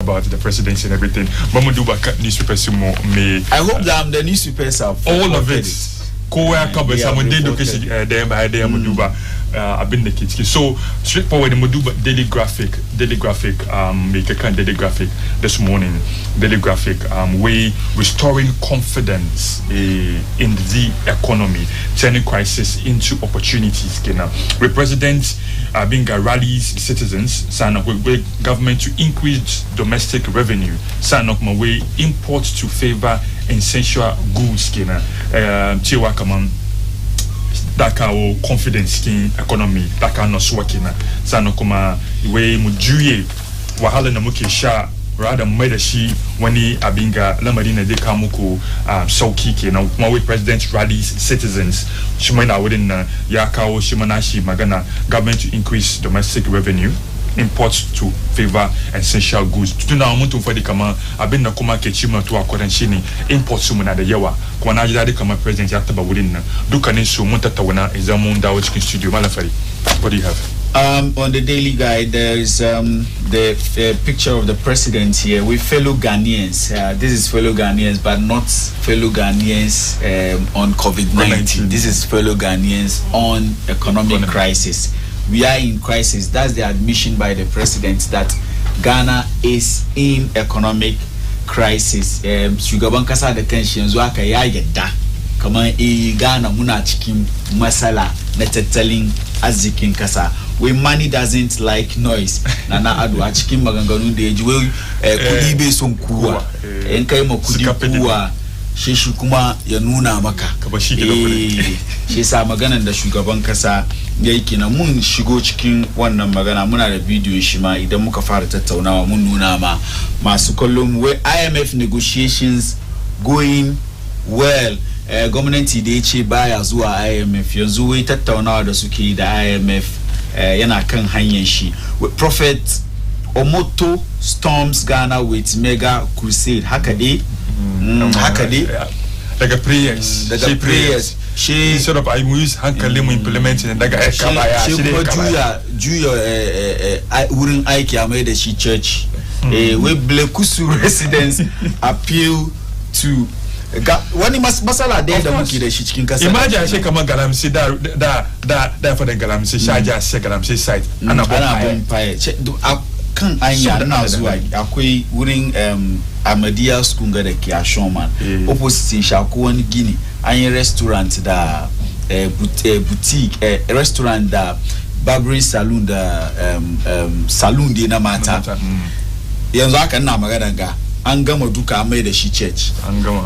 about the presidency and everything. Mamuduba newspapers may. I hope that the newspapers have all of it. Kowa kabes amunde dokesi dem by dem Mamuduba abin the kids. So straightforward the Mamuduba daily graphic make a kind daily graphic this morning. Daily graphic way restoring confidence in the economy, turning crisis into opportunities. The president being rallies citizens, sign up with government to increase domestic revenue, sign up my way imports to favor essential goods. Chiwa kaman that kind of confidence in economy, that kind of working. Sign up kuma way mujuye wahala na muke sha rather made she when he abinga lamarina de kamuko sauki kenan kuma with president rallies citizens shimana within ya kawo shimanashi magana government to increase domestic revenue, imports to favor essential goods. Tuna umuntu mfadi kama abinna kuma ke chima to akodanshini imports muna da yawa kuma na jida kama president ya taba wurin nan dukkanin su mun tattauna idan mun dawo cikin studio malafari. What do you have? On the daily guide, there is the picture of the president here with fellow Ghanaians. This is fellow Ghanaians, but not fellow Ghanaians on COVID-19. This is fellow Ghanaians on economic crisis. We are in crisis. That's the admission by the president that Ghana is in economic crisis. Shugaban kasa da tension zuwa ka ya yadda kamar Ghana muna cikin masala na tattalin arzikin kasa. When money doesn't like noise, nana adu a cikin maganganu da yaji wai kudi bai son kuwa in kai ma kudi kuwa shi kuma ya nuna maka shi sa maganan da shugaban kasa yayi kina mun shigo cikin wannan magana muna da bidiyon shi ma idan muka fara tattaunawa mun nuna ma masu kallon wai IMF negotiations going well. Gwamnati da yace baya zuwa IMF yanzu wai tattaunawa da suke da IMF yana kan hanyar shi. Prophet Omoto storms Ghana with mega crusade. Hakade daga prayers she sort of I use hankali mu implementing daga kabaya shi juya wurin aiki a mai da shi church. We Blekusu residents appeal to wani masala da muke da shi cikin kasa. Imagine she kamar galamsi da fa da galamsi shaja sai galamsi site ana bonfire kan anya na zuwa akwai wurin Ahmadiyya school ga da ke a Shoman opposite shako wani gini an yi restaurant da boutique restaurant da barbering salon da salon da na mata yanzu haka ina magana ga an gama duka mai da shi church.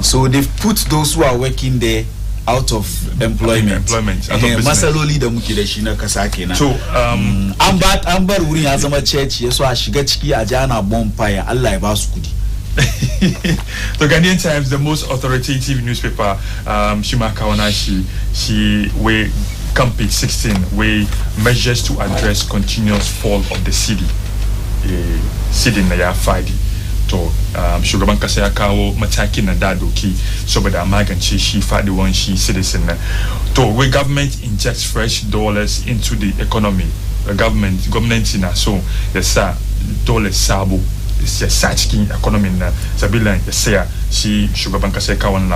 So they've put those who are working there out of employment. Masaloli da muke da shi na kasa kenan. So an bar wurin ya zama church yaso a shiga ciki a jana bonfire Allah ya ba su kudi. The Ghanaian Times, the most authoritative newspaper, Shima Kawanashi, she we come page 16, we measures to address continuous fall of the city. City na ya fadi. To shugaban kasa ya kawo matakin na da doki saboda magance shi faduwan shi citizen na. To we government injects fresh dollars into the economy. The government na so yasa dollars sabo ya sa cikin economy na sabilan ya saya shi shugaban kasa ya kawo wani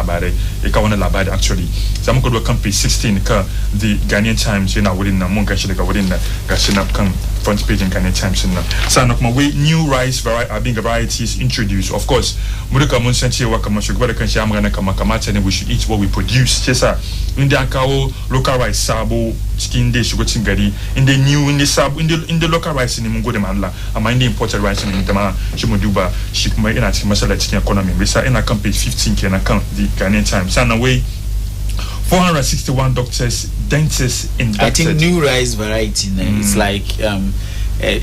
labari actually. Zamu ko kan page 16 ka the Ghanaian Times yana wurin nan mun gashi daga wurin nan gashi na kan front page in Ghanaian Times nan. Sana kuma we new rice varieties introduced. Of course, muduka mun san cewa kamar shugaba da kanshi ya magana kamata ne we should eat what we produce. Yasa inda an kawo local rice sabo cikin dai shigo cikin gari inda new inda sabo inda local rice ne mun gode ma Allah amma inda imported rice ne da ma shi mu duba shi kuma ina cikin masala cikin economy. Bisa ina kan page 15 kenan kan the Ghanaian Times. Sana we 461 doctors, dentists inducted. I think new rice variety. It's like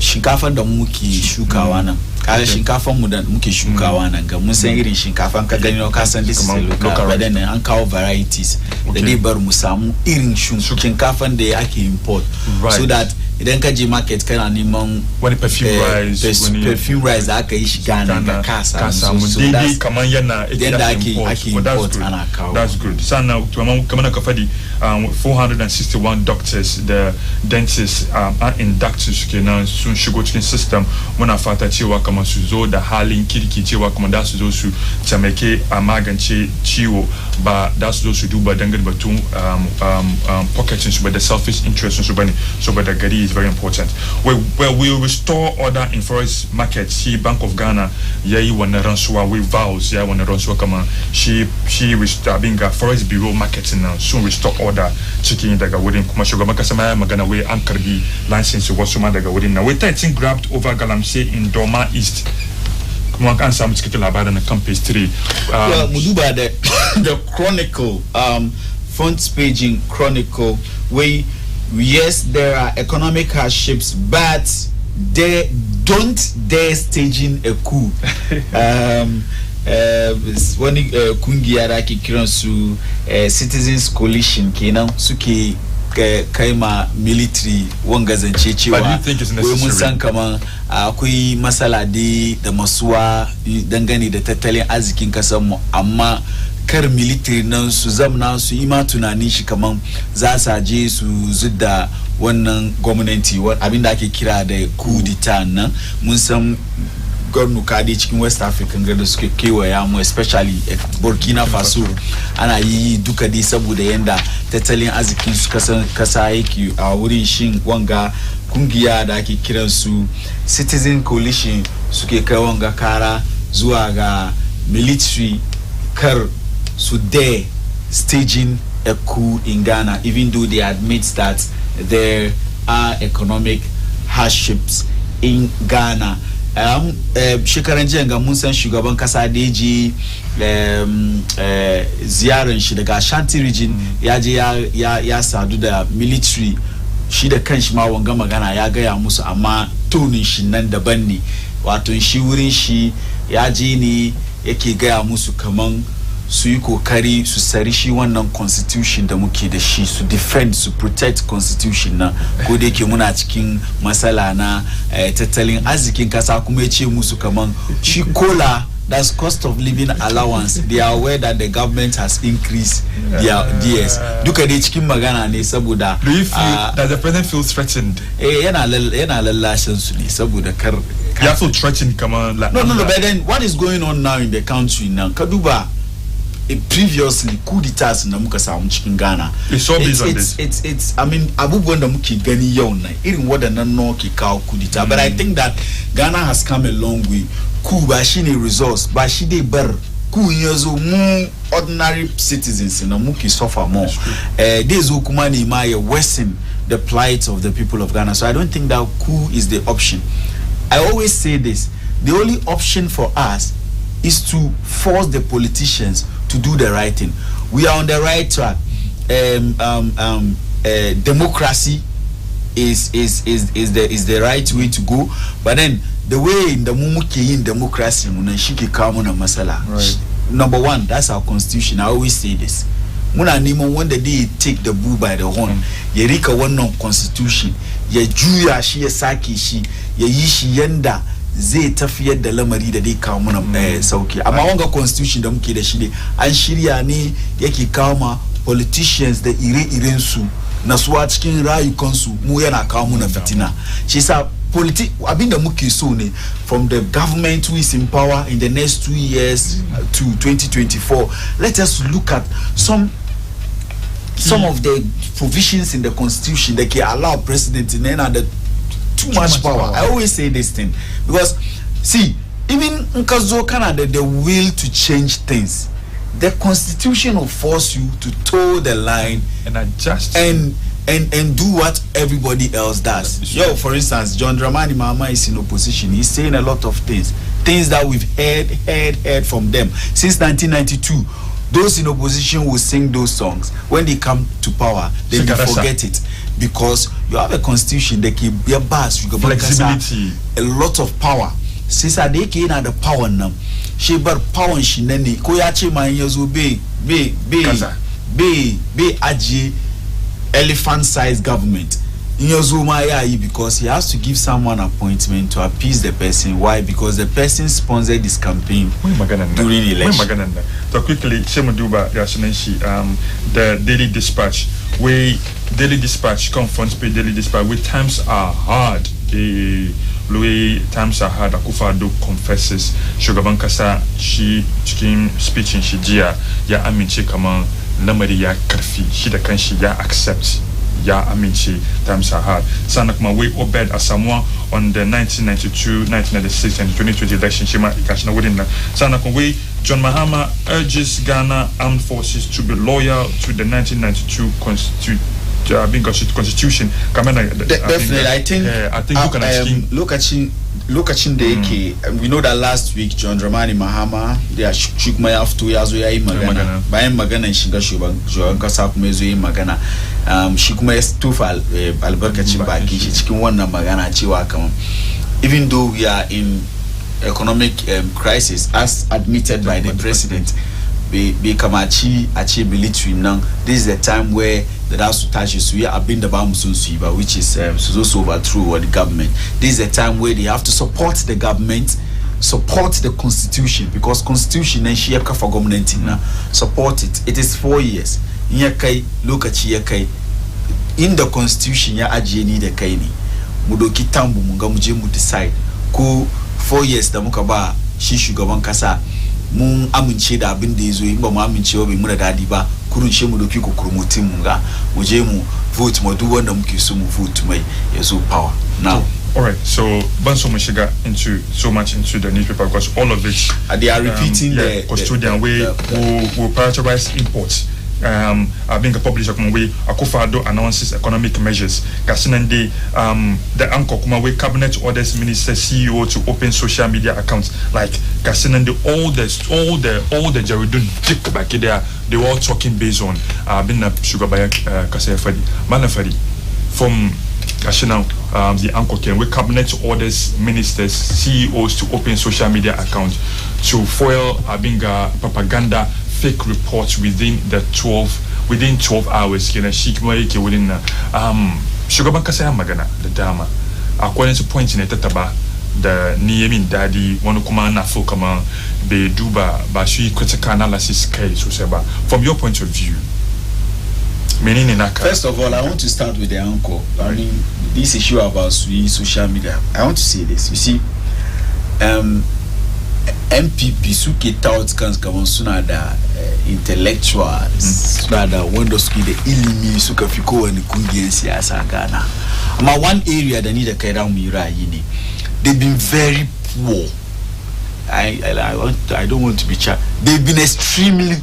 shinkafa da muke shukawa nan. Kaga shinkafa mu da muke shukawa nan ga mun san irin shinkafa ka gani ka san this is local but then an kawo varieties da dai bar mu samu irin shinkafan da ake import so that idan ka je market kana neman wani perfume rice da aka yi shi Ghana da kasa so daidai kaman yana ake import ana kawo. That's good. Sana kamar ka fadi 461 doctors the dentists are inducted kenan sun shigo cikin system. Muna fata cewa kamar su zo da halin kirki cewa kamar da su zo su tamake a magance ciwo ba da su zo su duba dangane batun pocketing su ba da selfish interest su bane. So but the gari is very important. Well, we restore order in forest market. She Bank of Ghana yayi wannan rantsuwa we vows ya wannan rantsuwa kama she being a forest bureau marketing now soon restore order cikin daga wurin kuma shugaban kasa ma magana we an karbi license wasu ma daga wurin na we 13 grabbed over Galamsey in Doma East. Kuma kan samu cikin labarin na campus 3. Well, mu duba the Chronicle front page in Chronicle where yes, there are economic hardships, but they don't dare staging a coup. Wani kungiya da ake kiran su Citizens Coalition kenan suke kaima military wanga zance cewa wai mun san kaman akwai masala da masuwa dangane da tattalin arzikin kasar mu amma kar military nan su zamna su yi ma tunani shi kaman za sa je su zudda wannan gwamnati abinda ake kira da coup d'etat nan mun san gwamnu kadi cikin West African da suke kewaya mu especially Burkina Faso ana yi duka dai saboda yanda tattalin arzikin su kasa yake a wurin shin wanga kungiya da ake kiran su Citizen Coalition suke kai wanga kara zuwa ga military kar so they staging a coup in Ghana, even though they admit that there are economic hardships in Ghana. Shekaran jiya ga mun san shugaban kasa da yaji ziyaran shi daga Ashanti region ya je ya sadu da military shi da kanshi ma wanga magana ya gaya musu amma tonin shi nan daban ne wato shi wurin shi ya je ne yake gaya musu kaman su yi kokari su sari shi wannan constitution da muke da shi su defend su protect constitution na ko da yake muna cikin masala na tattalin arzikin kasa kuma yace musu kaman shi kola that's cost of living allowance they are aware that the government has increased their DS duka dai cikin magana ne saboda do you feel that the president feels threatened yana lallashin su ne saboda kar ya feel threatened kaman no but then what is going on now in the country now kaduba previously coup d'etats na muka samu cikin Ghana it's I mean abubuwan da muke gani yau na irin wadannan no ke kawo coup d'etat but I think that Ghana has come a long way coup ba shine resource ba shi dai bar coup yazo mu ordinary citizens na muke suffer more dai zo kuma ne ma ya worsen the plight of the people of Ghana so I don't think that coup is the option. I always say this, the only option for us is to force the politicians to do the right thing. We are on the right track. Democracy is the right way to go. But then the way in the mumuke in democracy, number one, that's our constitution. I always say this. Muna nimo when they take the bull by the horn. Ye rika wannan constitution. Ye juya shi ye saki shi. Ye yishi yenda. Zai tafiyar da lamari da dai kawo mana sauki amma wanga constitution da muke da shi ne an shirya ne yake kawo ma politicians da ire-iren su nasuwa cikin rayukan su mu yana kawo mana fitina shi yasa abinda muke so ne from the government who is in power in the next 2 years to 2024 let us look at some of the provisions in the constitution that can allow president in the too much power. I always say this thing because see even Nkazo Canada the will to change things the constitution will force you to toe the line and adjust and do what everybody else does. Yo, for instance, John Dramani Mahama is in opposition. He's saying a lot of things that we've heard from them since 1992. Those in opposition will sing those songs. When they come to power, they will forget it. Because you have a constitution that can be a bus, you flexibility, a lot of power. Since I they came at the power now, she bar power and she nani. Koyache man yezu be aji elephant-sized government. because he has to give someone appointment to appease the person. Why? Because the person sponsored this campaign during election. So quickly, the Daily Dispatch, Daily Dispatch conference page Daily Dispatch, where times are hard. Times are hard. Akufo-Addo confesses. Shugaban kasa shi cikin speeching shi jiya ya amince kaman lamari ya karfi shi da kanshi ya accept ya amince times are hard. Sana kuma we Obed Asamoah on the 1992, 1996 and 2020 election shima ikashina within na. Sana kuma we John Mahama urges Ghana Armed Forces to be loyal to the 1992 constitution. Definitely, I think look at we know that last week John Dramani Mahama they are shook my off 2 years we magana by magana shinga shuban kasa kuma zo magana shi kuma stufa albarkacin baki shi cikin wannan magana cewa kaman even though we are in economic crisis as admitted by the president, be kamachi achi military now. This is the time where the House to touch is we are being the Bamusun Suiba, which is also overthrow the government. This is the time where they have to support the government, support the constitution, because constitution and shiaka for government now support it. It is 4 years. Nyakai look at yakai in the constitution ya ajeni de kaini mudoki tambu mungamuje mu decide ko 4 years da muka ba shi shugaban kasa mun amince da abin da yazo in ba mu amince ba bai mu da dadi ba kurun she mu doki ko kurmutin mun ga mu je mu vote mu duk wanda muke so mu vote mai yazo power now. All right, so Banso Mushiga into so much into the newspaper because all of it they are repeating the custodian way will prioritize imports. Being a publisher way Akufo-Addo announces economic measures. Kasinande the anchor kuma way cabinet orders minister CEO to open social media accounts like Kasinande all the Jaredun tick back there they were all talking based on being a sugar by Kasaya Fadi Manafadi from Kashinau the anchor can we cabinet orders ministers CEOs to open social media accounts to foil Abinga propaganda fake reports within 12 hours kina shikmai ke wurin na shugaban kasa ya magana da dama akwai su point ne tataba da ni yamin dadi wani kuma na fo kama be duba ba shi critical analysis kai sosai ba from your point of view menene naka. First of all, I want to start with the anchor. I mean this issue about social media. I want to say this, you see MPP suke tout kan kaman suna da intellectuals suna da wanda suke da ilimi suka fi kowane kungiyar siyasa Ghana. Amma one area da ni da kai ramu yi ra'ayi ne, they've been very poor. I don't want to be they've been extremely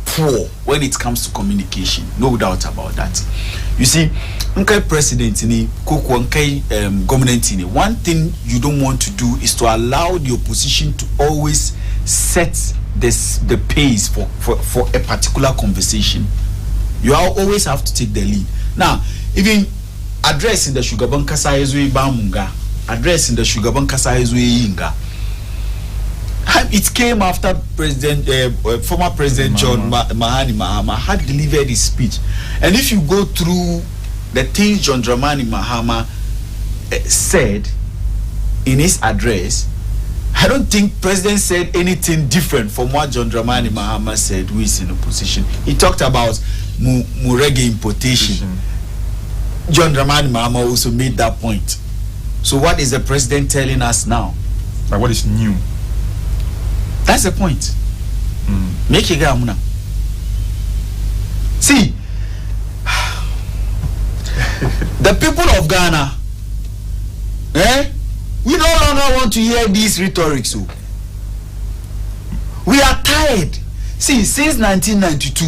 poor when it comes to communication, no doubt about that. You see, Nkai president ni koko Nkai government ni, one thing you don't want to do is to allow the opposition to always set the pace for a particular conversation. You always have to take the lead. Now, even addressing the Shugaban Kasa Ezwe Bamunga, addressing the Shugaban Kasa Ezwe Yinga, it came after former President John Mahani Mahama had delivered his speech. And if you go through the things John Dramani Mahama said in his address, I don't think President said anything different from what John Dramani Mahama said, who is in opposition. He talked about Murege importation. John Dramani Mahama also made that point. So what is the President telling us now? Like what is new? That's the point. Make it go. See, the people of Ghana, we no longer want to hear these rhetorics. So we are tired. See, since 1992,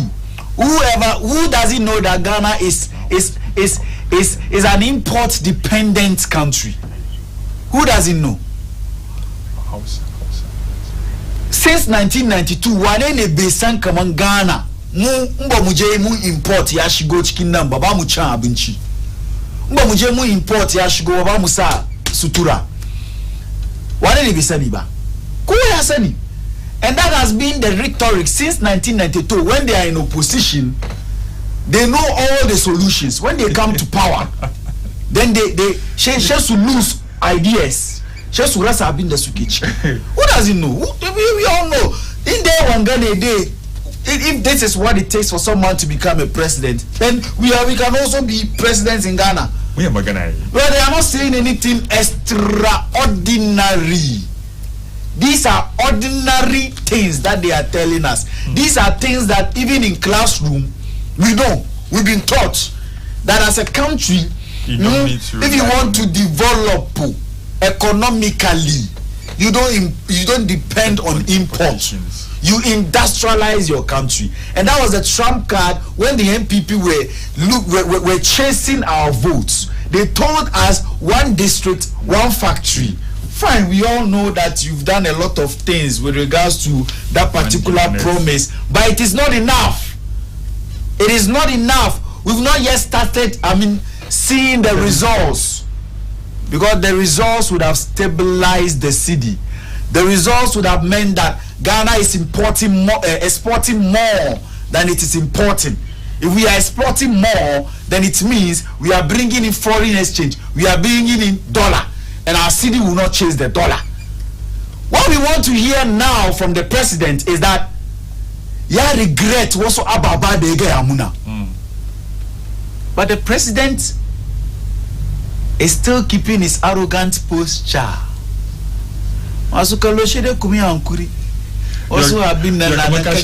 who doesn't know that Ghana is an import-dependent country? Who doesn't know? Since 1992, wanene besan kaman Ghana mba muje mu import ya shigo cikin nan ba mu cin abinci, mba muje mu import ya shigo ba mu sa sutura, wanene besani ba ko ya sani. And that has been the rhetoric since 1992. When they are in opposition, they know all the solutions. When they come to power, then they she to lose ideas. She to rest have been the sukichi. Who doesn't know? We all know. In there one Ghana day, if this is what it takes for someone to become a president, then we can also be presidents in Ghana. We are Ghana. Well, they are not saying anything extraordinary. These are ordinary things that they are telling us. These are things that even in classroom we know. We've been taught that as a country, if you want to develop economically, you don't depend on imports. You industrialize your country, and that was the trump card when the MPP were chasing our votes. They told us one district, one factory. Fine, we all know that you've done a lot of things with regards to that particular promise, but it is not enough. It is not enough. We've not yet started, seeing the results, because the results would have stabilized the city. The results would have meant that Ghana is exporting more than it is importing. If we are exporting more, then it means we are bringing in foreign exchange. We are bringing in dollar, and our city will not chase the dollar. What we want to hear now from the president is that ya regret also ababa dege amuna. But the president is still keeping his arrogant posture. Also have been sometimes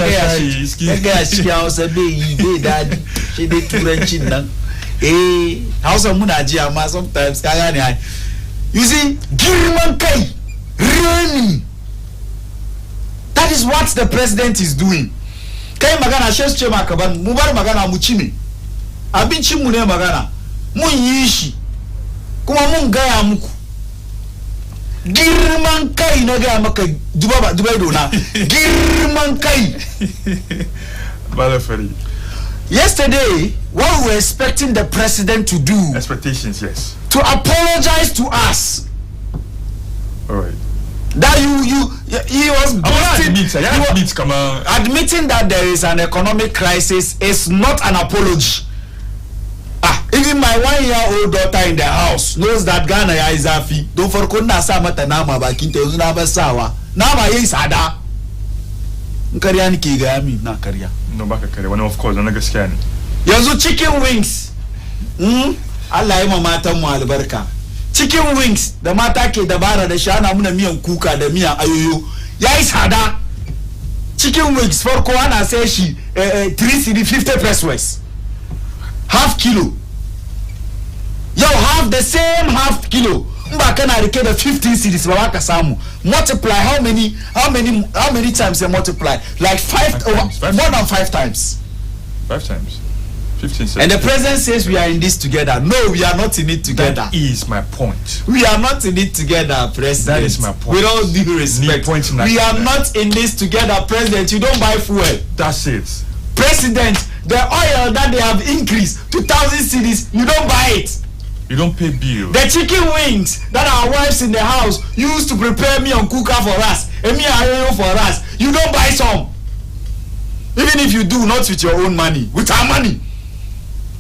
you see, really, that is what the president is doing. Kay magana shes chema kaban mubar magana muchimi abinchi mune magana munyishi kuma mun gaya muku girman kai na gaya maka dubai dona girman kai. Yesterday, what we were expecting the president to do, expectations, yes, to apologize to us. All right. That he was admitting that there is an economic crisis is not an apology. Even my 1-year-old daughter in the house knows that Ghana is afi. Don't forget na sama tanama bakinte uzuna basawa. Nama ye sada. Nkariya ni kigami na kariya. No baka kariya. One of course, na gaskiya ne. Yanzu chicken wings. Allah ya mata mu albarka. Chicken wings da mata ke dabara da shana muna miyan kuka da miyan ayoyo. Yayi sada. Chicken wings farko ana sai shi 3 cedi 50 pesos. Half kilo. You have the same half kilo. Mbakana rike the 15 cedis babaka samu. Multiply how many times they multiply? Like more than 5 times. 5 times. 15 cedis. And the president says we are in this together. No, we are not in it together. That is my point. We are not in it together, president. That is my point. With all due respect. We are not in this together, president. You don't buy fuel. That's it. President, the oil that they have increased to 1,000 cedis, you don't buy it. You don't pay bills. The chicken wings that our wives in the house used to prepare me on cooker for us, and me and for us, you don't buy some. Even if you do, not with your own money, with our money.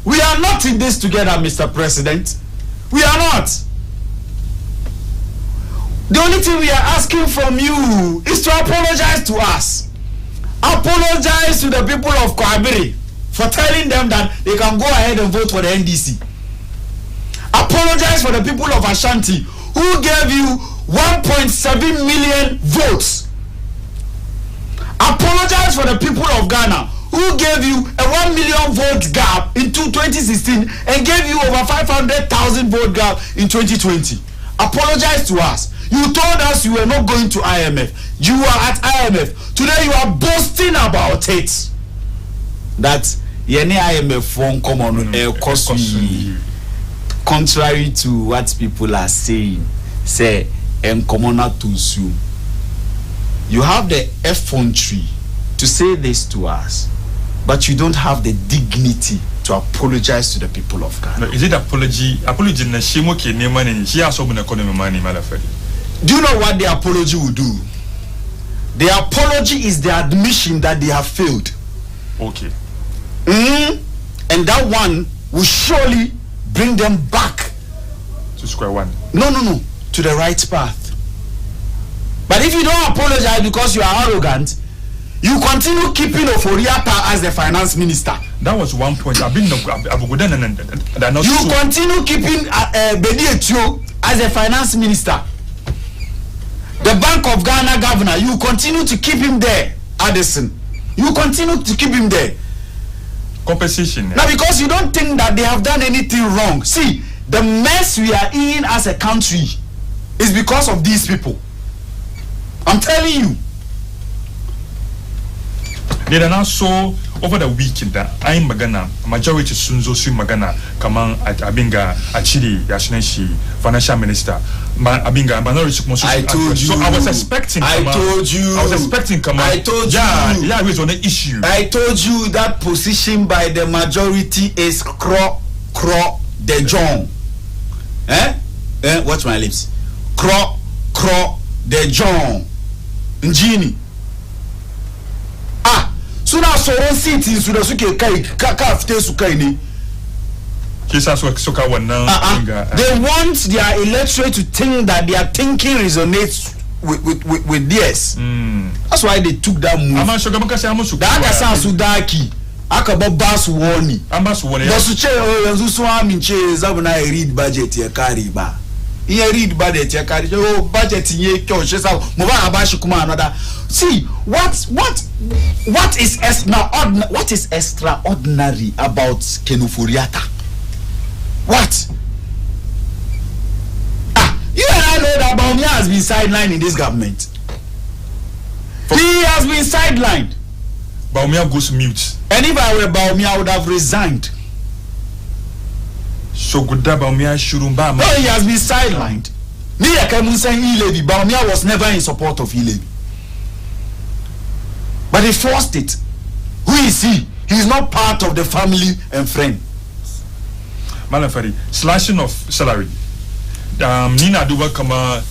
We are not in this together, Mr. President. We are not. The only thing we are asking from you is to apologize to us. Apologize to the people of Kwabiri for telling them that they can go ahead and vote for the NDC. Apologize for the people of Ashanti who gave you 1.7 million votes. Apologize for the people of Ghana who gave you a 1 million vote gap in 2016 and gave you over 500,000 vote gap in 2020. Apologize to us. You told us you were not going to IMF. You were at IMF. Today you are boasting about it. That any IMF phone come on cost me. Contrary to what people are saying, say commoner to sue. You have the effrontery to say this to us, but you don't have the dignity to apologize to the people of Ghana. No, is it apology? Apology na shimo ke nema ni shi aso bu na kono mani malafari. Do you know what the apology will do? The apology is the admission that they have failed. Okay. And that one will surely bring them back to square one. No, to the right path. But if you don't apologize because you are arrogant, you continue keeping Oforiata as the finance minister. That was one point. You continue keeping Bedi Etio as the finance minister. The Bank of Ghana governor, you continue to keep him there, Addison. You continue to keep him there. Compensation. Now, because you don't think that they have done anything wrong. See, the mess we are in as a country is because of these people. I'm telling you. They are now so over the weekend that I'm Magana, majority Sunzo Sui Magana, Kaman at Abinga, Achidi, Yashineshi, financial minister. Abinga, minority. I told you. So I was expecting. I told you. I was expecting. I told you. Yeah, it was on the issue. I told you that position by the majority is cro the John. Watch my lips. Cro the John. Njini. So now so one seat in Sudasuke kai kafte sukaini. They want their electorate to think that their thinking resonates with theirs. That's why they took that move. That Sudaki akaba bas warning. Basuche yanzu minche zabuna read budget ya kariba. He read budget ya kariba. Oh budget ye kyo shesa moba abashi kuma another. See what is extraordinary about Kenufuriata? What? You and I know that Baumia has been sidelined in this government. He has been sidelined. Baumia goes mute. And if I were Baumia, I would have resigned. So good that Baumia Shurumba. No, he has been sidelined. Baumia was never in support of Ilevi. But he forced it. Who is he? He is not part of the family and friend. Malafari, slashing of salary. Nina Duba Kama,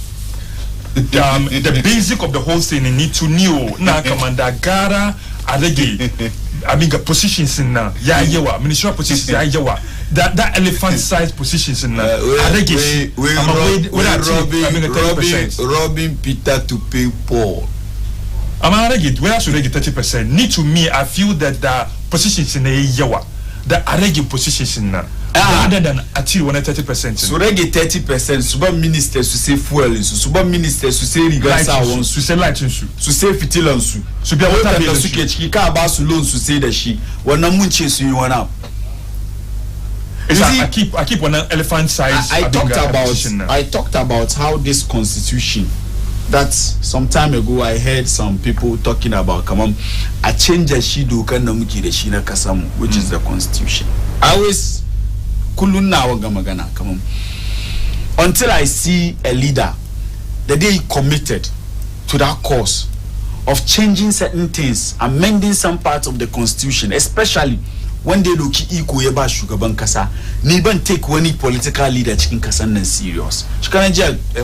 the basic of the whole thing in need to know. Na Commander Gara, Adegi, I mean, positions in Yayawa, ministerial positions, Yayawa. That elephant-sized positions in Adegi. Robbing Peter to pay Paul. I'm arrogant. Where should I get 30%? Need to me, I feel that the positions in the Yawa, the arrogant positions in rather than achieve 30%. So they get 30%. Super ministers to say fuel, super ministers to say regas, to say light and su, to say fitilansu, to be able to say about loans to say that she when no munches you one up. I keep one elephant size. I talked about how this constitution. That some time ago I heard some people talking about a change a shido kanamuki the shina kasamu, which is the constitution. I always kuluna wagamagana until I see a leader the day he committed to that cause of changing certain things, amending some parts of the constitution, especially when they look equal yeba sugaban kasa, niban take any political leader chicken kasan serious.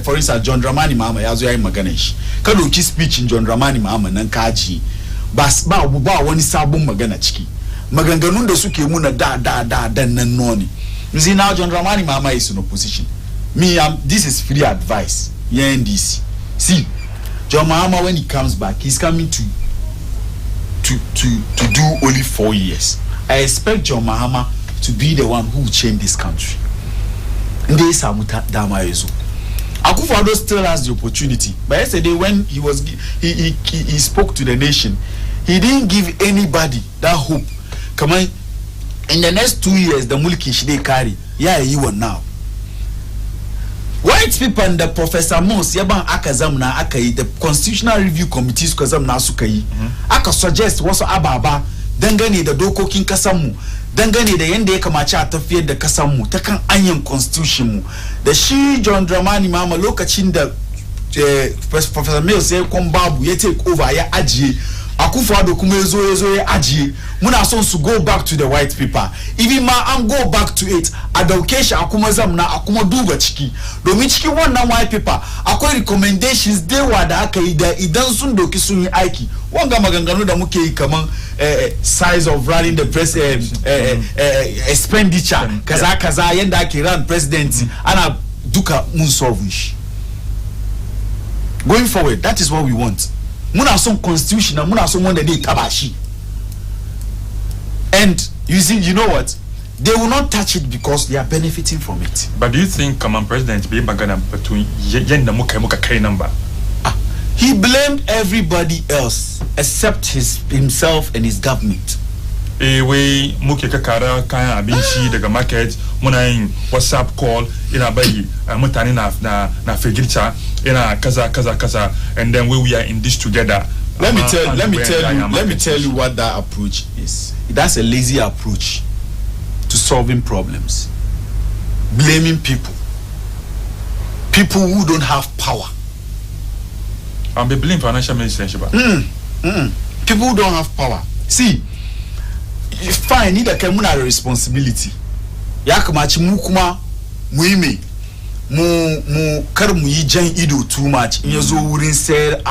For instance, John Dramani Mama yazo ya maganesh. Kalo ki speech in John Dramani Mama nankaji. Bas ba wani sabon magana chiki. Maganganun da suke muna da noni. You see now John Dramani Mama is in opposition. This is free advice. NDC. See, John Mahama when he comes back, he's coming to do only 4 years. I expect John Mahama to be the one who will change this country. Akufo-Addo still has the opportunity. But yesterday when he spoke to the nation, he didn't give anybody that hope. Come on, in the next 2 years, the mulki should carry. Yeah, you are now. White people and the Professor Mons, Yaban Akazam na Akai, the Constitutional Review Committees Kazam na Sukai, Aka suggest was Ababa. Dangane da dokokin kasanmu, dangane da yanda ya kamace a tafiyar da kasanmu ta kan anyan constitution mu da shi John Dramani Mama lokacin da Professor Mills ya kon babu ya take over ya ajiye Akufo-Addo kuma yazo ya ajiye muna son su go back to the white people even ma an go back to it a dauke shi akuma zamna akuma duba ciki domin cikin wannan white people akwai recommendations dewa da aka yi da idan sun doki sun yi aiki wanga maganganu da muke yi kaman size of running the expenditure kaza yanda ake run presidency ana duka mun solve. Going forward, that is what we want. Muna some constitution and muna some one that they tabashi. And you see, you know what? They will not touch it because they are benefiting from it. But do you think common president be bagana between yenda muka kai number? He blamed everybody else except himself and his government. We muke kakara kaya abinci daga market muna yin WhatsApp call ina bayi mutane na figilta ina kaza and then we are in this together. Let me tell you what that approach is. That's a lazy approach to solving problems. Blaming people who don't have power. I'm be blaming financial minister. People who don't have power. See, fine, need a communal responsibility. Yakamachi mukuma muime mu kar mu yi jan ido too much in yazo wurin sayar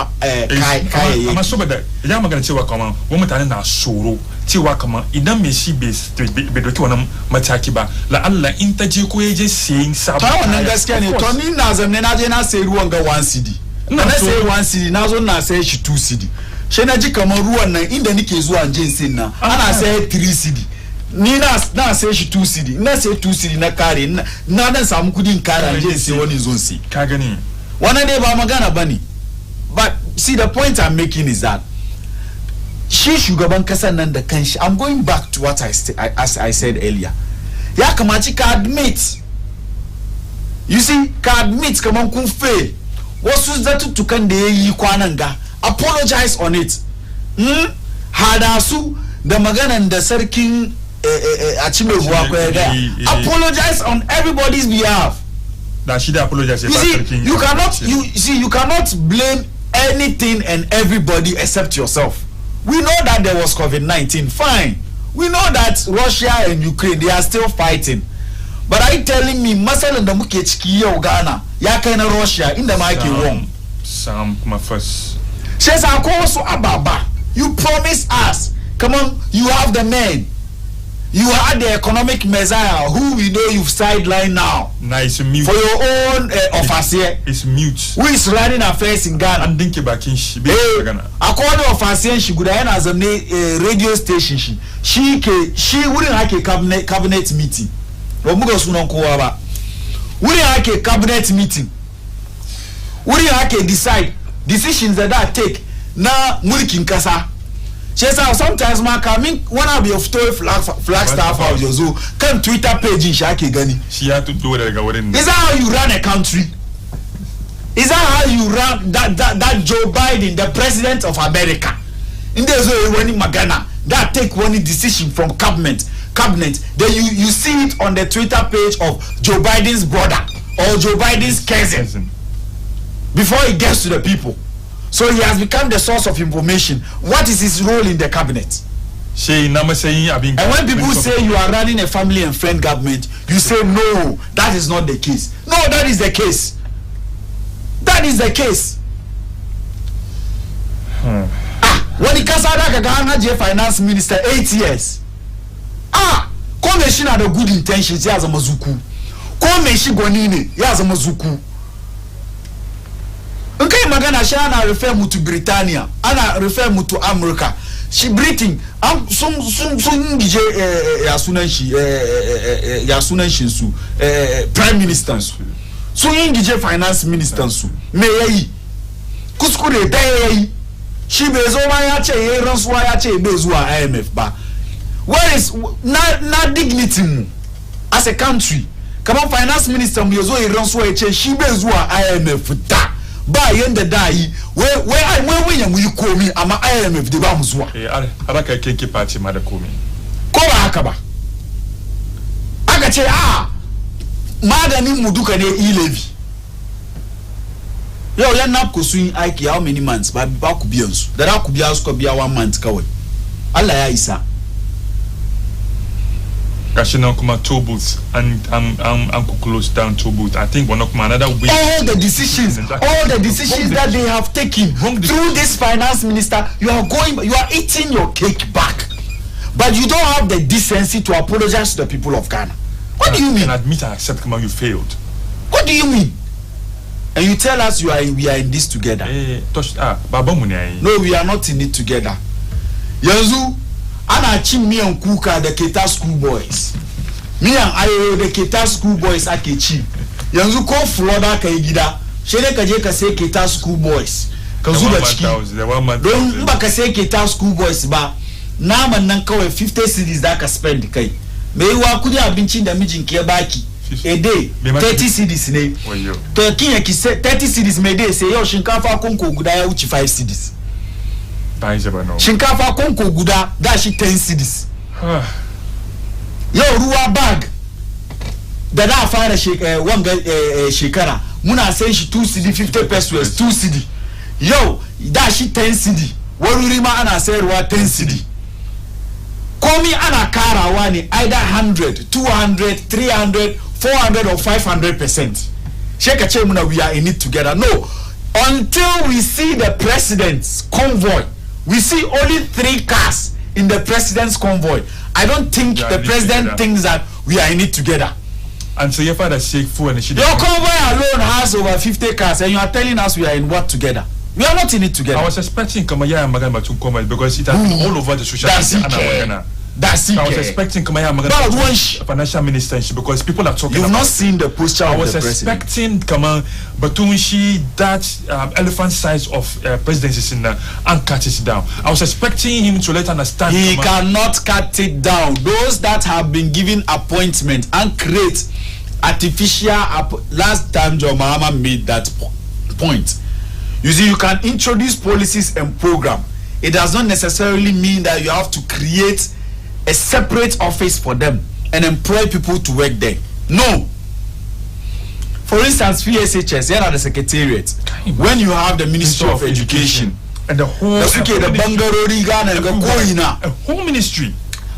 kai amma saboda idan magana cewa kaman wani mutane na soro cewa kaman idan me shi bai doki wannan mataki ba la Allah in ta je ko yaje sayin sabu ta wannan gaskiya ne to ni na zamne na je na sayi ruwan ga 1 cedi na sayi 1 cedi na zo na sayi shi 2 cedi she na ji kaman ruwan nan inda nake zuwa jin sin na ana sayi 3 cedi ni na sai shi 2 cedi na sai 2 cedi na kare na dan samu kudin kare je sai wani zon si ka gani wannan dai ba magana bane. But see, the point I'm making is that shi shugaban kasan nan da kanshi, I'm going back to what I said earlier. Ya kamaci ka admit, you see, ka admit kaman kun fail wasu zatuttukan da yayi kwanan ga, apologize on it. Hada su da maganan da sarkin apologize on everybody's behalf. That should apologize. You cannot blame anything and everybody except yourself. We know that there was COVID-19. Fine. We know that Russia and Ukraine, they are still fighting. But are you telling me masala da muke ciki yau Ghana ya kai na Russia inda ma ake wrong? Sam my first. Says akoso ababa. You promised us. Come on, you have the men. You had the economic messiah who we know you've sidelined now. Nice mute. For your own officer. It's mute. Who is running affairs in Ghana? And think about Ghana. According to officer, she could have as a radio station. She wouldn't have a cabinet meeting. Wouldn't have a cabinet meeting. Wouldn't have to decide decisions that I take. Na mulki nkasa. Sometimes man coming one of your flag staff house yozo come Twitter page in Shaki Gani. She had to do it. Is that how you run a country? Is that how you run that Joe Biden, the president of America? In the way when Magana that take one decision from cabinet, then you see it on the Twitter page of Joe Biden's brother or Joe Biden's cousin before it gets to the people. So he has become the source of information. What is his role in the cabinet? And when people say you are running a family and friend government, you say no, that is not the case. No, that is the case. That is the case. When the Kasada Ghana finance minister 8 years. Commission had a good intentions, he has a mazuku. Commission gonine, he has a mazuku. Okay, magana she ana refer mu to Britannia, ana refer mu to America. She Britain, some ngije ya sunan shi prime minister su. So ngije finance minister su. Me yayi. Kuskure da yayi. Shi bezo ma ya ce yayi rantsuwa ya ce bai zuwa IMF ba. Where is na dignity mu as a country? Come on, finance minister mu yazo yayi rantsuwa ya ce shi bai zuwa IMF da. Ba yanda da yi we yan yi komi amma IMF da ba mu zuwa araka kenki party ma da komi ko ba haka ba aka ce maganin mu duka ne e-levy yau yan na ku sun aiki how many months ba ku biyan su da ku biya su ko biya 1 month kawai Allah ya isa Kashina kuma toll booths and close down toll booths. I think one of my another way. All the decisions that they have taken through this finance minister, you are eating your cake back, but you don't have the decency to apologize to the people of Ghana. What do you mean? And admit and accept, come on, you failed. What do you mean? And you tell us we are in this together. No, we are not in it together. Yanzu, ana chim me and Kuka the Keta school boys. Me and Ayo the Keta school boys akechi. Yanzu ko Florida kaigida. Shele kaje ka say Keta school boys. Kazuba chiki. Don't mbaka say Keta school boys ba. Na man nan kawai 50 cedis da ka spend kai. Me wa kudi abincin da mijin ke baki. A day 30 cedis ne. To kinya ki 30 cedis me day say yo shinkafa konko guda ya wuci 5 cedis. Shinkafa konko guda da shi 10 cedis. Yo ruwa bag da da fara wanga shekara muna sai shi 2 cedi 50 pesos 2 cedi. Yo da shi 10 cedi. Wani ma ana sayarwa 10 cedi. Komi ana karawa ne either 100, 200, 300, 400 or 500%. Sheka che muna we are in it together. No, until we see the president's convoy, we see only 3 cars in the president's convoy. I don't think the president thinks that we are in it together. And so your father shake food and your convoy alone has over 50 cars, and you are telling us we are in what together? We are not in it together. I was expecting Kamaya and Magana to come because it has been all over the social media. That's it. I was expecting Kamaya Magana financial minister because people are talking. You've not seen the posture of the president. I was expecting Kama Batunshi that elephant size of presidency in and cut it down. I was expecting him to let understand he cannot cut it down. Those that have been given appointment and create artificial last time John Mahama made that point. You see, you can introduce policies and program. It does not necessarily mean that you have to create a separate office for them and employ people to work there. No. For instance, PSHS, here are the secretariat. When you have the Ministry of Education and the whole a whole ministry,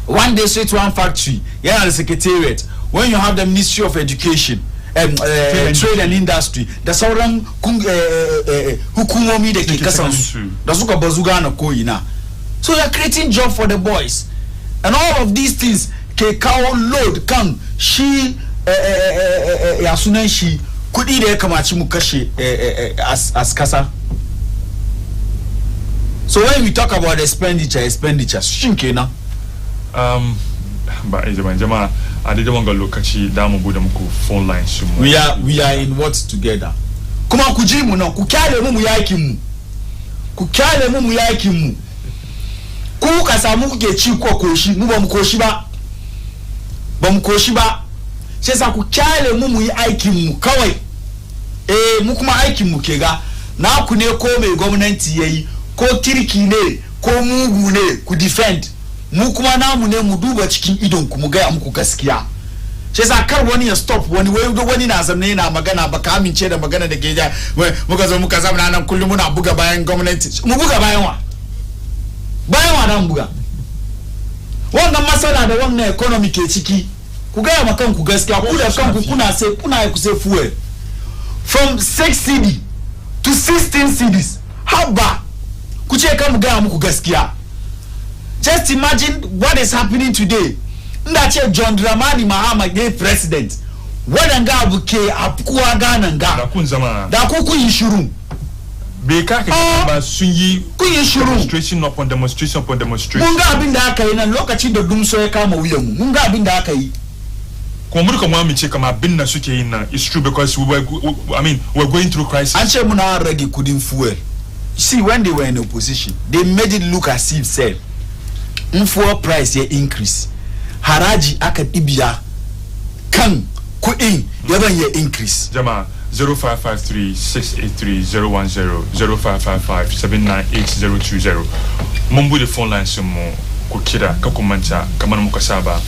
one district, one factory, here are the secretariat. When you have the Ministry of Education, trade and industry, the sauran hukumomi da ke kasansu da suka bazuga na koina. So you are creating job for the boys, and all of these things ke kawo load kan shi ya sunan shi kudi da ya kamaci mu kashe as kasa. So when we talk about expenditure shin kenan ba jama'a I didn't want to look at you down phone lines. We are in what together. Kuma kujimu no kukyale mu yaki mu. Kukyale mu yaki mu. Ku kasamu kuke ci ko koshi mu ba mu koshi ba. Ba mu koshi ba. Sai sa kukyale mu yi aikin mu kawai. Mu kuma aikin mu ke ga na ku ne ko mai gwamnati yayi ko kirki ne ko mugu ne ku defend. Mu kuma namu ne mu duba cikin idon ku mu ga muku gaskiya. Sai sa kar wani ya stop wani wani na zamne yana magana ba ka amince da magana da ke ja muka zo muka zamna nan kullum muna buga bayan gwamnati. Mu buga bayan wa? Bayan wa nan buga. Wannan masala da wannan economy ke ciki ku ga ma kanku gaskiya ku da kanku kuna ku sai fuel from 6 cedi to 16 cedis. Haba ku ce kan mu ga muku gaskiya. Just imagine what is happening today. Ndache John Dramani Mahama gay president. Wadanga abuke apkuwa gananga. Da ku yi shiru. Beka ba sun yi ku yi shiru. Demonstration upon demonstration upon demonstration. Mun ga abin da aka yi nan lokacin da dumso ya kama wuyan mu. Mun ga abin da aka yi. Ko mun kuma mu ce kama abin nan suke yin nan. It's true because we're going through crisis. An ce muna rage kudin fuel. See, when they were in opposition, they made it look as if said fuel price ya increase, haraji aka dibiya kan kudin yaban ya increase. Jama'a 0553-683-010 0555-798-020 mun bude phone lines mu ku kira ka kumanta kamar muka saba.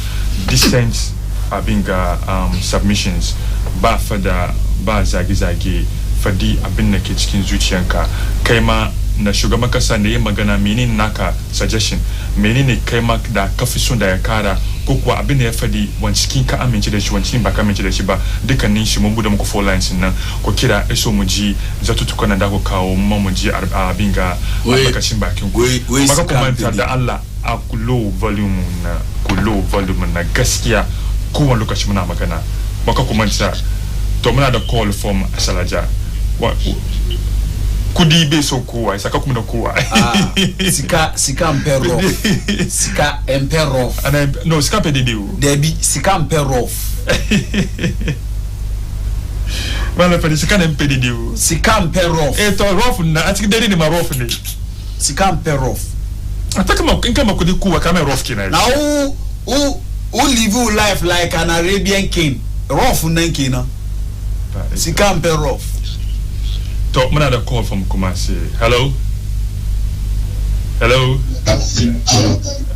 Decent abinga submissions ba fada ba zage-zage fadi abin da ke cikin zuciyanka kai ma na shugaban kasa ne yin magana menene naka suggestion menene kai ma da kafi son da ya kara ko kuwa abin da ya fadi wani cikin ka amince da shi wani cikin ba ka amince da shi ba dukkanin shi mun bude muku phone lines nan ko kira iso mu ji zatutukan da ku kawo mu ji abin ga albarkacin bakin ku maka kuma da Allah a low volume na gaskiya kowane lokaci muna magana maka kuma Tomana the call from Asalaja. What? Could he be so cool? It's a couple of cool. Sika Emperor. Sika Emperor. And no, Sika Pedidu. Debbie Sika Emperor. Well, for the Sika Pedidu. Sika Emperor. It's all rough. I think they didn't rough. Sika Emperor. I think I'm could do cool. I'm a rough kid. Now, who live life like an Arabian king? Rough Nankina. Sika Emperor. Talk another call from Kumasi. Hello? Hello?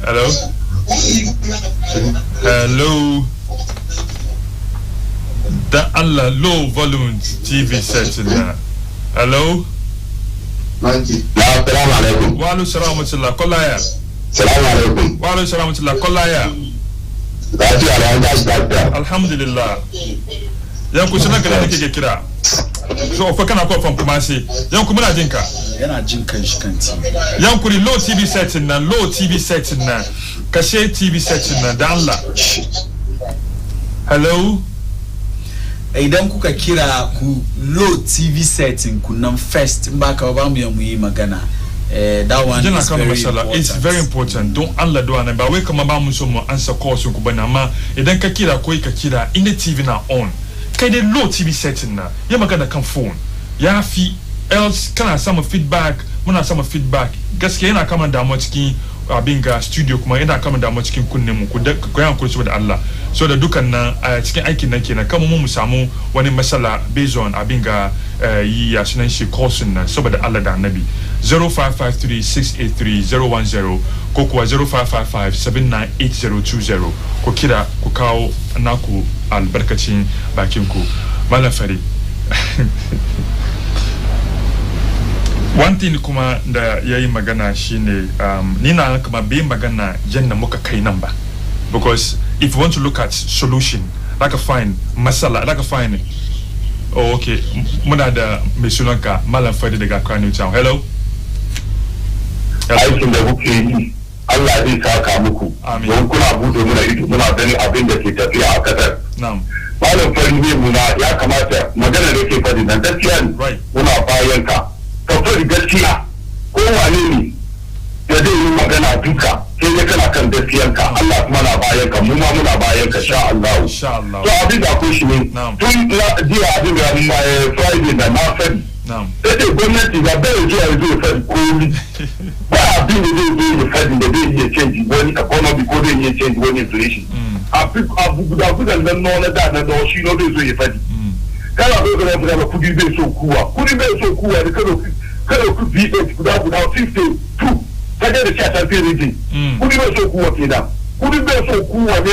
Hello? Hello? The Allah low volume TV set in there. Hello? Assalamu alaikum. Wa alaikum salam wa rahmatullah. Kolaya. Assalamu alaikum. Wa alaikum salam wa rahmatullah. Kolaya. Alhamdulillah. Yanku suna kana nake kira. So fa kana call from Kumasi. Yanku muna jinka. Yana jinkan shi kan TV. Yanku low TV setting na low TV setting na. Kashe TV setting na da Allah. Hello? Idan kuka kira ku low TV setting ku nan first mbaka ba mu yamu magana. That one is very important. It's very important. Don't Allah do an ba we kama ba mu so mo answer calls ku bana ma idan ka kira ko ka kira in the TV na on. Kai the low TV setting na. Ya magana kan phone. Ya fi else kana some feedback, muna some feedback. Gaskiya yana kama damuwa cikin abinga studio kuma yana kama damuwa cikin kunne mu ku yan ku da Allah. So da dukan nan cikin aikin nan kenan kama mu samu wani masala based on abinga yi ya sunan shi course nan saboda Allah da Annabi 0553683010 ko kuwa 0555798020 ko kira ku kawo naku albarkacin bakin ku Malam Fari. One thing kuma da yayi magana shine ni na kuma bai magana janna muka kai nan ba, because if you want to look at solution like a fine masala like a fine okay muna da mai sunanka Malam Fadi daga Kano Town. Hello. Aikin da kuke yi Allah zai saka muku. Don kuna bude muna ido muna ganin abin da ke tafiya a kasar. Na'am. Malam Fadi ne muna ya kamata magana da ke fadi nan gaskiya ne. Muna bayan ka. Ka fadi gaskiya ko wane ne da zai yi magana duka sai ya kana kan gaskiyanka Allah kuma na bayan ka mu ma muna bayan ka sha Allah. To abin da ko shi ne tun jiya abin da Friday da na fadi. Sai dai gwamnati da bai zuwa ya zo fadi komi ba abin da zai zo ya fadi da zai iya change wani economy ko zai iya change wani inflation. Abu guda nan na da na shi no zai zo ya fadi. Kana zo ga da kudi bai so kuwa da kada ku bi guda 52 kaje da shi a region kudi bai so kuwa kenan kudi bai so kuwa ne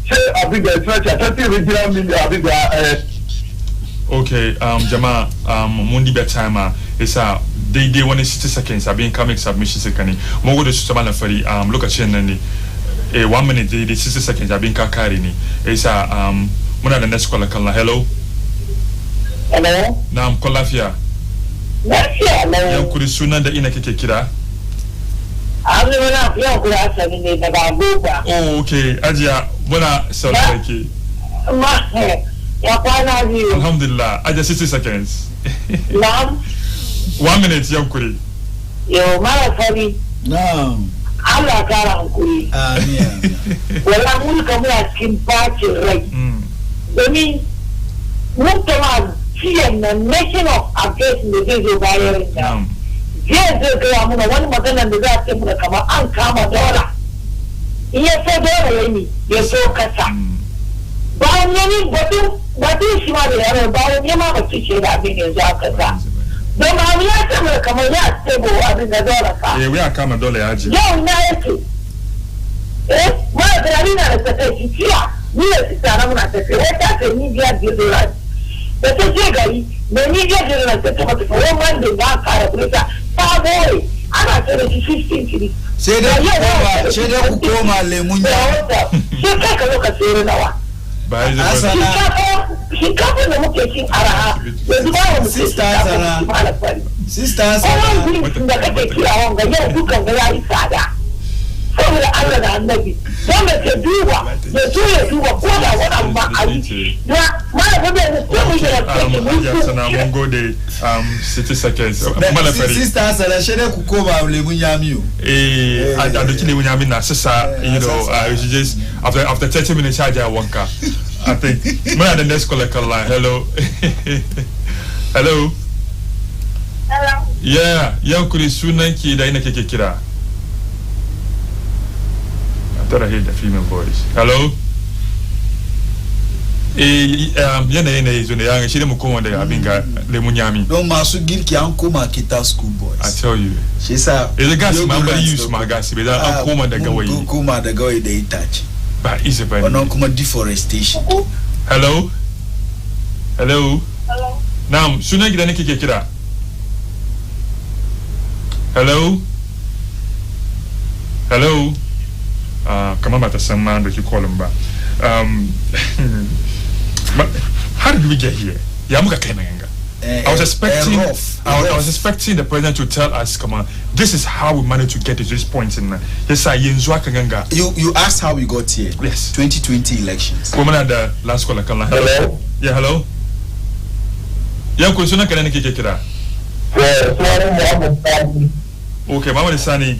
sai abin da ya tafi regional media abin da okay jama'a mun diba timer isa daidai wani 60 seconds abin coming submission sakani mun gode su Malam Fari lokacin nan ne 1 minute daidai 60 seconds abin ka kare ne isa muna da next caller kan hello. Hello. Na'am, ko lafiya. Lafiya lau. Yan kuri sunan da ina kake kira? Muna yan kuri asali ne daga Abuja. Oh, okay. Ajiya muna saurare ke. Ya kwana biyu. Alhamdulillah. Ajiya 60 seconds. Na'am. 1 minute yan kuri. Yo, Malam Fari. Na'am. Allah kara hankuri. Amin. Wala mun ka muna cikin bacin rai. Domin mun kama ciyan na nation of affairs da zai zo bayan da. Zai gaya muna wani magana da za a ce muna kama an kama dola. In ya so dola ya yi ya so kasa. Bayan yani batun shi ma da yaro bayan ya ma bacci ce da abin yanzu a kasa. Don ba ya ce muna kamar ya tebo abin da dola ka. Ya kama dola ya ji. Yau na yake. Mara tunani na da takai ciya. Ni da su tara muna tafiya wata ce ni biya $2 da ta je gari mai ni biya $2 ta taba tafiya wani wanda na kara kurita ta bore ana ce da shi 15 kiri sai dai ku koma lemun ya sai kai ka zo ka sayar nawa shinkafin da muke cin araha yanzu ba mu sister da kake kira wanga yau dukan ga yayi tsada saboda Allah da Annabi don da ke duba da ya duba ko da wani abu ba a yi Okay. Yes, and I'm go the 60 seconds. Sister Salashene Kukova Lemunyami. I don't think Lemunyami Nasa, you know, I should just after 30 minutes I won't car. I think the next caller line. Hello. Hello. Hello. Yeah, kuri sunan ki da ina kike kira. I thought I heard the female voice. Hello. Yene zone yang shi mu kuma da abinga Lemunyami. Don masu girki an koma kita school boys. I tell you. Shi sa the gas man bari use my gas be da an koma da gawayi. Koma da gawayi da itace. Ba is it by. Wannan kuma deforestation. Hello. Hello. Hello. Naam, sunan ki da nake kira. Hello. Hello. Come on, but some man that you call him back. But how did we get here? I was expecting I was expecting the president to tell us, come on, this is how we managed to get to this point in yes, you asked how we got here. Yes. 2020 elections. Woman at the last call. Hello. Yeah, hello. Yeah, kusuna kana nikikira. Okay, Mama Sani.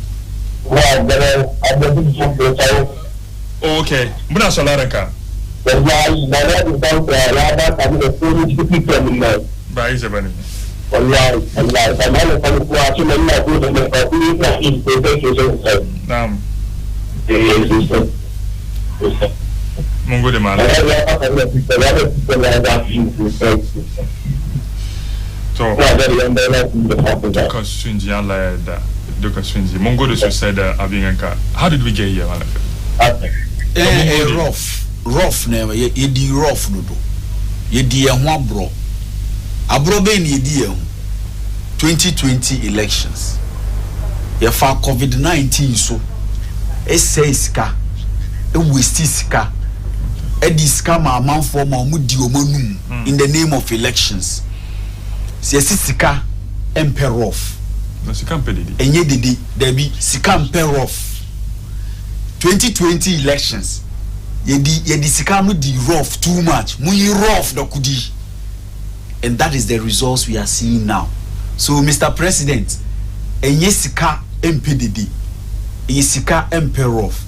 Okay, muna sauraron ka. Ba yi bane. Na'am. Mun gode malam. To duka sunji Allah ya yarda, duka sunji mun gode sosai da abin yanka. How did we get here, malam? Rough never ye di rough no do. Ye di ehwa bro. Abro be ni di ehun. 2020 elections. Ye fa COVID-19 so. E say ska. E waste ska. E di ska ma amanfo ma mu di omanum in the name of elections. Se sika empe rough. No sika empe didi. Enye didi debi sika empe rough. 2020 elections. Yedi sika no di rough too much. Muyi rough da kudi. And that is the results we are seeing now. So Mr. President, enye sika empe didi. Enye sika empe rough.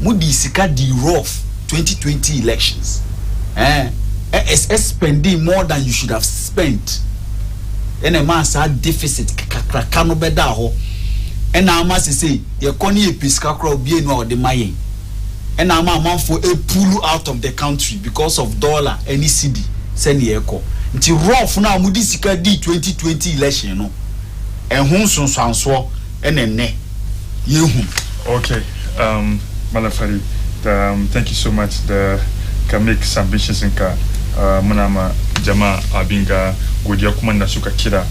Mudi sika di rough 2020 elections. Spending more than you should have spent. And a man said deficit kakano beda ho. And a man say ye koni ye piska crowd be no the mayen. And a man for a pull out of the country because of dollar any cedi send ye ko. Nti rough na mudi sika di 2020 election no. And hun so and ne ye hun. Okay, Malafari, thank you so much. The can make submissions in ka munama jama abinga godiya kuma da suka kira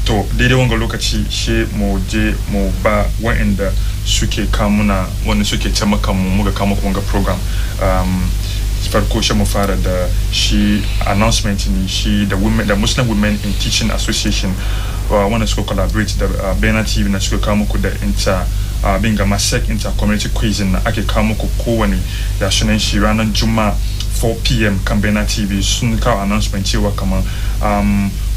to daidai wanga lokaci she mu je mu ba wa'anda suke kamuna wanda suke taimaka mu muga kama wanga program farko she mu fara da shi announcement ni shi the Muslim Women in Teaching Association wanda suka collaborate da BEIN TV na suka kama ku da binga masek inter-community quiz na ake kama ku kowani ya sunan shi ranar Juma'a 4 p.m. kan BEIN TV sun kawo announcement cewa kamar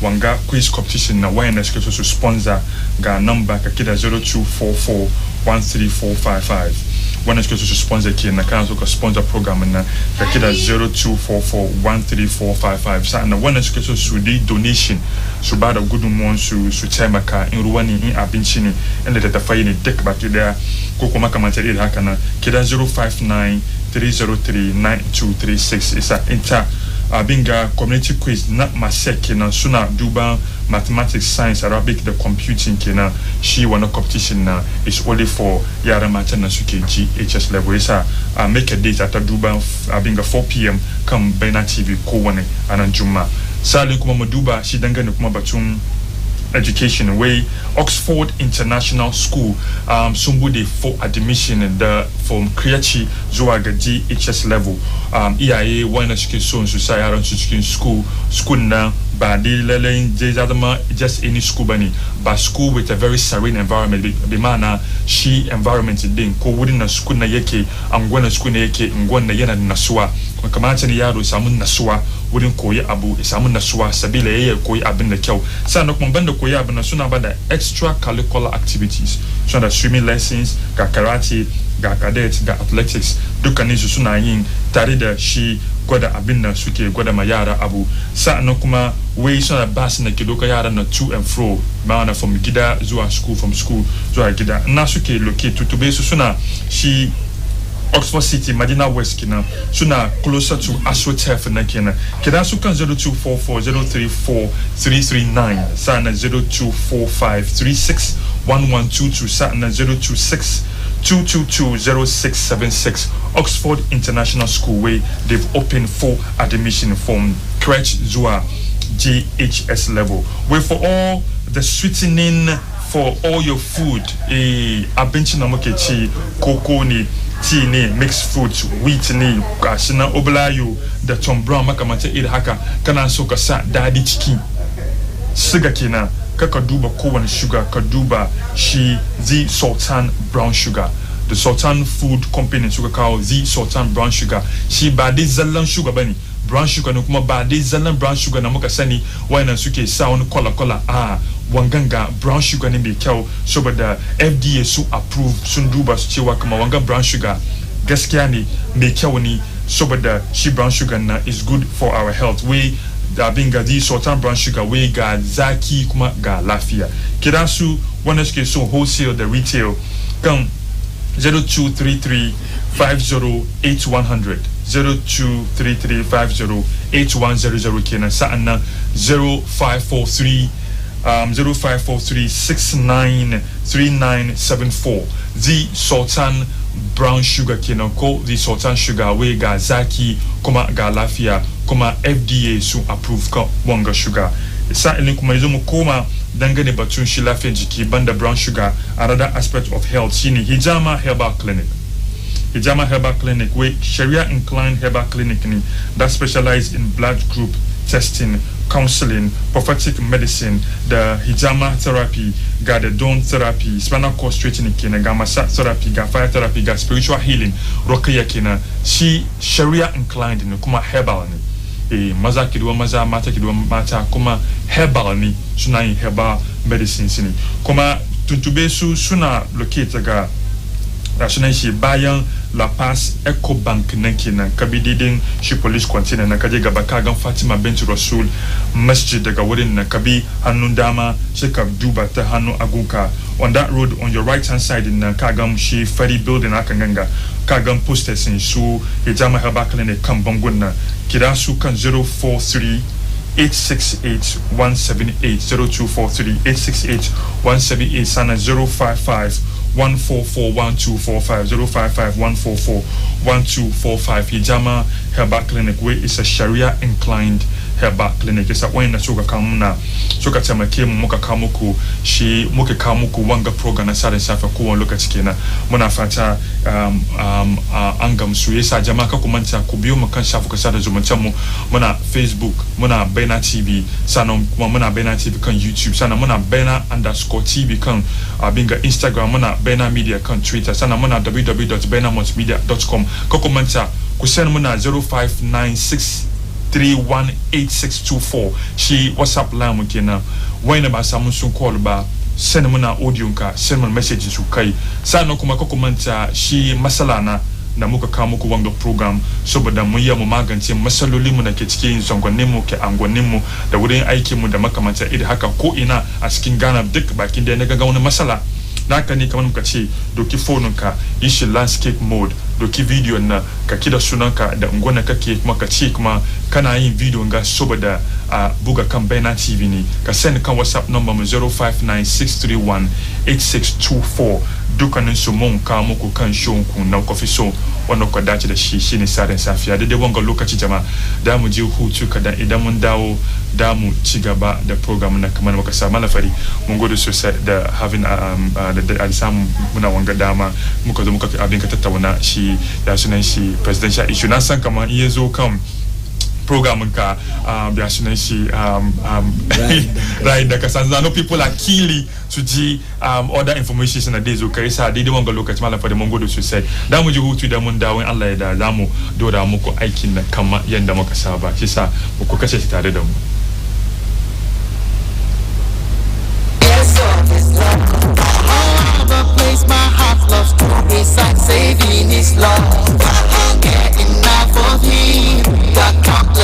wanga quiz competition na wayan da suke so su sponsor ga number ka kida 0244134555 wannan suke so su sponsor ke na kana so ka sponsor program na ka kida 0244134555 sa'an wannan suke so su di donation su ba da gudunmuwan su taimaka in ruwa ne in abinci ne inda ta tafayi ne duk baki daya ko kuma kamar da haka na kida 059-303-9236 isa inter binga community quiz na masek kenan suna duba mathematics, science, Arabic, the computing kenan shi wani competition na is only for yara matan na suke GHS level isa make a date ata duba binga 4 p.m. kan BEIN TV kowane anan Juma'a salin kuma mu duba shi dangane kuma batun education way Oxford International School sun bude for admission da from Kriachi zuwa ga GHS level iyaye wanda suke so su sa yaran su cikin school na ba dai lalain je zama just any school bane ba school with a very serene environment bi mana shi environment din ko wurin na school na yake angwana school na yake ngwan na yana nasuwa kamata ne yaro samu nasuwa wurin koyi abu ya samu nasuwa sabila yayi koyi abin da kyau sannan kuma banda koyi abin nan suna bada extra curricular activities suna da swimming lessons ga karate ga cadet ga athletics dukkanin su suna yin tare da shi gwada abin nan suke gwada ma yara abu sannan kuma wai suna bus na ke doka yara na to and fro ma'ana from gida zuwa school from school zuwa gida na suke locate tutube su suna shi Oxford City, Medina West kina suna closer to AstroTurf na kina kida su kan 0244034339 sana 0245361122 sana 0262220676 Oxford International School where they've opened for admission from crèche zuwa GHS level where for all the sweetening for all your food abinci na muke ci koko ne tea ne mixed fruits wheat ne gashi na oblayo da Tom Brown makamanta iri haka kana so ka sa dadi ciki siga kenan kaka duba kowane sugar ka duba shi the Sultan Brown Sugar the Sultan Food Company suka kawo the Sultan Brown Sugar shi ba dai zallan sugar bane brown sugar ne kuma ba dai zallan brown sugar na muka sani wayannan suke sa wani kola wanganga brown sugar ne mai kyau saboda FDA su approve sun duba su cewa kuma wanga brown sugar gaskiya ne mai kyau ne saboda shi brown sugar na is good for our health we da binga the Sultan Brown Sugar we ga zaki kuma ga lafiya kira su wanda suke so wholesale da retail kan 0233508100 0233508100 kenan sa'annan 0543693974 the Sultan Brown Sugar kenan ko the Sultan Sugar we ga zaki kuma ga lafiya kuma FDA su approve kan wanga sugar sa'ilin kuma yanzu mu koma dangane batun shi lafiyar jiki banda brown sugar another aspect of health shine Hijama Herbal Clinic where Sharia inclined herbal clinic that specializes in blood group testing, counseling, prophetic medicine, the Hijama therapy, got the dawn therapy, spinal cord straightening, ga massage therapy, ga fire therapy, ga spiritual healing, rokia kina. She Sharia inclined in kuma herbal ni. Maza kidwa maza, mata kidwa mata, kuma herbal ni, suna in herbal medicine sini. Kuma tuntubesu suna locate ga suna shi bayan La Paz Eco Bank nan kenan kabididin shi police container na kaje gaba kagan Fatima bint Rasul masjid daga wurin na kabi hannun dama shi ka duba ta hannun agunka on that road on your right hand side na kagan shi ferry building aka ganga kagan posters in su Hijama Herbal Clinic kan bangun na kira su kan 043 868-178 0243-868-178 sana 055-144-1245 055-144-1245 Hijama Herbal Clinic where it's a Sharia inclined herbal clinic isa wayna suka kamuna suka taimake mu muka kawo muku shi muka kawo muku wanga program na Tsarin Safiya kowane lokaci kenan muna fata an gamsu yasa jama'a ka ku manta ku biyo mu kan shafukan sada zumuntan mu muna Facebook muna BEIN TV sannan kuma muna BEIN TV kan YouTube sannan muna BEIN_TV kan abinga Instagram muna BEIN Media kan Twitter sannan muna www.beinamultimedia.com ka ku manta ku send muna 0596318624 shi WhatsApp line mu kenan wayna ba samun sun call ba send muna audio ka send mun message su kai sannan kuma ka kumanta shi masala na muka kawo muku wanga program saboda mu yi mu magance masalolin mu da ke cikin zangonnin mu ke angonnin mu da wurin aikin mu da makamanta irin haka ko ina a cikin Ghana duk bakin da na ga wani masala naka ne kamar muka ce doki phone ka yi shi landscape mode doki video na ka kida sunanka da ungona kake kuma ka ce kuma kana yin video ga saboda a buga kan BEIN TV ne ka send kan WhatsApp number mu 0596318624 dukkanin su mun ka muku kan show ku na coffee show wanda ku dace da shi shine Tsarin Safiya da dai wanga lokaci jama'a da mu je hutu kadan idan mun dawo da mu ci gaba da program na kamar muka samu lafari mun gode sosai da having da samu muna wanga dama muka zo muka abin ka tattauna shi da sunan shi presidential issue na san kamar iya zo kan program nka biashinashi right the kasanza no people are keenly to the other information in the days okay so they want go look at mala for the mongo to say da mu ji hutu da mun dawo Allah ya da zamu dora muku aikin na kama yanda muka saba shi sa ku kace shi tare da mu place my heart loves to reside, saving his love. I can't get enough of him. Got countless